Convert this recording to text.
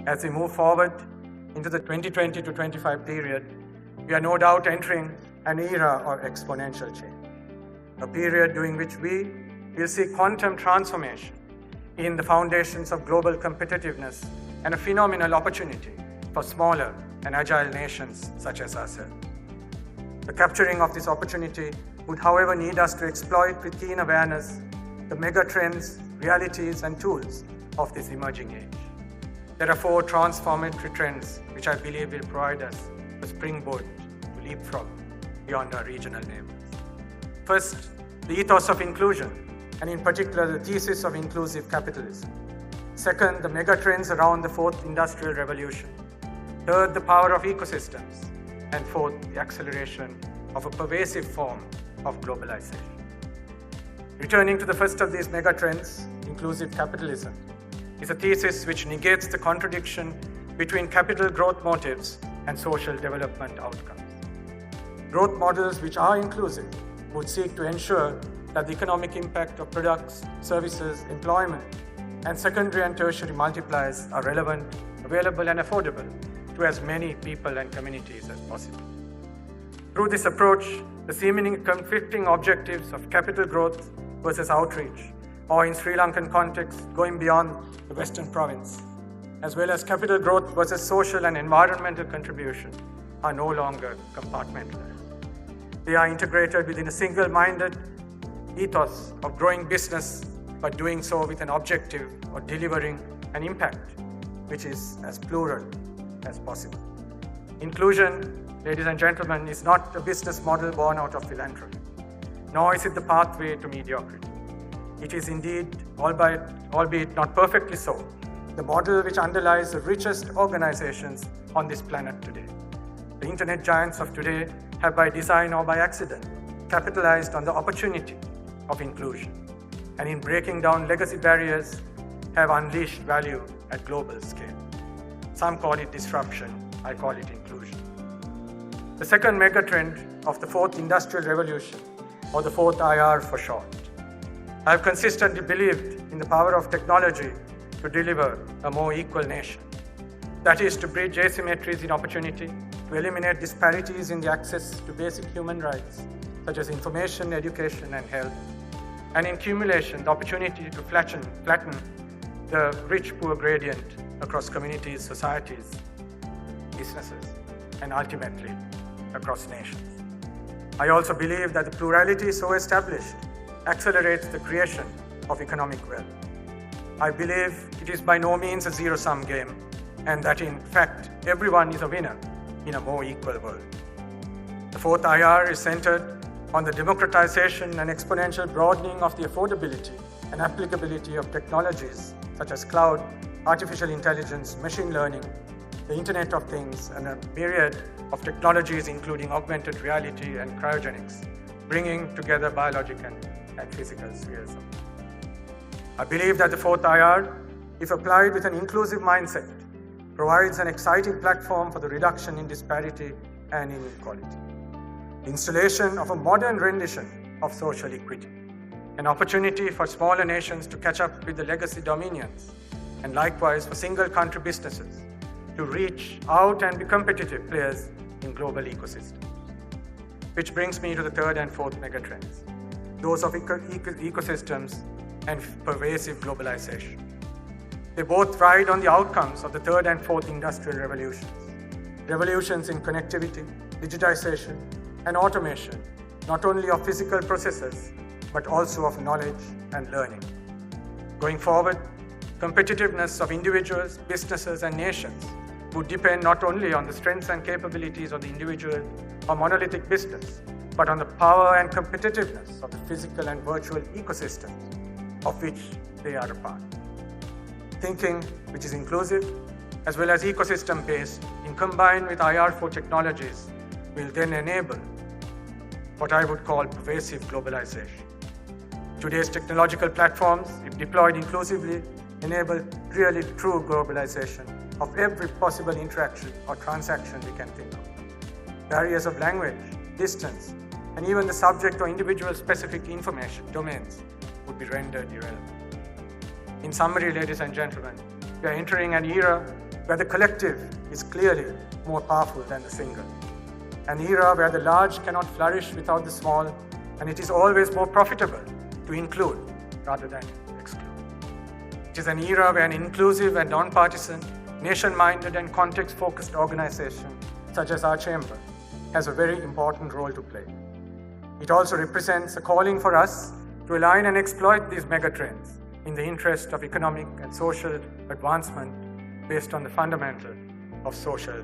As we move forward into the 2020 to 25 period, we are no doubt entering an era of exponential change, a period during which we will see quantum transformation in the foundations of global competitiveness and a phenomenal opportunity for smaller and agile nations such as ourselves. The capturing of this opportunity would, however, need us to exploit with keen awareness the megatrends, realities, and tools of this emerging age. There are 4 transformatory trends which I believe will provide us a springboard to leapfrog beyond our regional neighbors. First, the ethos of inclusion, and in particular the thesis of inclusive capitalism. Second, the megatrends around the 4th industrial revolution. Third, the power of ecosystems. And fourth, the acceleration of a pervasive form of globalization. Returning to the first of these megatrends, inclusive capitalism, is a thesis which negates the contradiction between capital growth motives and social development outcomes. Growth models which are inclusive would seek to ensure that the economic impact of products, services, employment, and secondary and tertiary multipliers are relevant, available, and affordable to as many people and communities as possible. Through this approach, the seemingly conflicting objectives of capital growth versus outreach, or in Sri Lankan context, going beyond the Western province, as well as capital growth versus social and environmental contribution, are no longer compartmentalized. They are integrated within a single-minded ethos of growing business, but doing so with an objective of delivering an impact which is as plural as possible. Inclusion, ladies and gentlemen, is not a business model born out of philanthropy, nor is it the pathway to mediocrity. It is indeed, albeit not perfectly so, the model which underlies the richest organizations on this planet today. The internet giants of today have, by design or by accident, capitalized on the opportunity of inclusion, and in breaking down legacy barriers, have unleashed value at global scale. Some call it disruption, I call it inclusion. The second megatrend of the 4th industrial revolution, or the 4th IR for short. I have consistently believed in the power of technology to deliver a more equal nation. That is, to bridge asymmetries in opportunity, to eliminate disparities in the access to basic human rights, such as information, education, and health, and in accumulation, the opportunity to flatten the rich-poor gradient across communities, societies, businesses, and ultimately across nations. I also believe that the plurality so established accelerates the creation of economic wealth. I believe it is by no means a zero-sum game, and that in fact everyone is a winner in a more equal world. The 4th IR is centered on the democratization and exponential broadening of the affordability and applicability of technologies such as cloud, artificial intelligence, machine learning, the Internet of Things, and a myriad of technologies including augmented reality and cryogenics, bringing together biologic and physical spheres. I believe that the 4th IR, if applied with an inclusive mindset, provides an exciting platform for the reduction in disparity and inequality. The installation of a modern rendition of social equity, an opportunity for smaller nations to catch up with the legacy dominions, and likewise for single country businesses to reach out and be competitive players in global ecosystems. Which brings me to the 3rd and 4th megatrends, those of ecosystems and pervasive globalization. They both ride on the outcomes of the 3rd and 4th industrial revolutions. Revolutions in connectivity, digitization, and automation, not only of physical processes, but also of knowledge and learning. Going forward, competitiveness of individuals, businesses, and nations would depend not only on the strengths and capabilities of the individual or monolithic business, but on the power and competitiveness of the physical and virtual ecosystems of which they are a part. Thinking which is inclusive as well as ecosystem-based, in combined with IR4 technologies, will then enable what I would call pervasive globalization. Today's technological platforms, if deployed inclusively, enable really true globalization of every possible interaction or transaction we can think of. Barriers of language, distance, and even the subject or individual-specific information domains would be rendered irrelevant. In summary, ladies and gentlemen, we are entering an era where the collective is clearly more powerful than the single. An era where the large cannot flourish without the small, and it is always more profitable to include rather than exclude. It is an era where an inclusive and non-partisan, nation-minded and context-focused organization such as our chamber has a very important role to play. It also represents a calling for us to align and exploit these megatrends in the interest of economic and social advancement based on the fundamental of social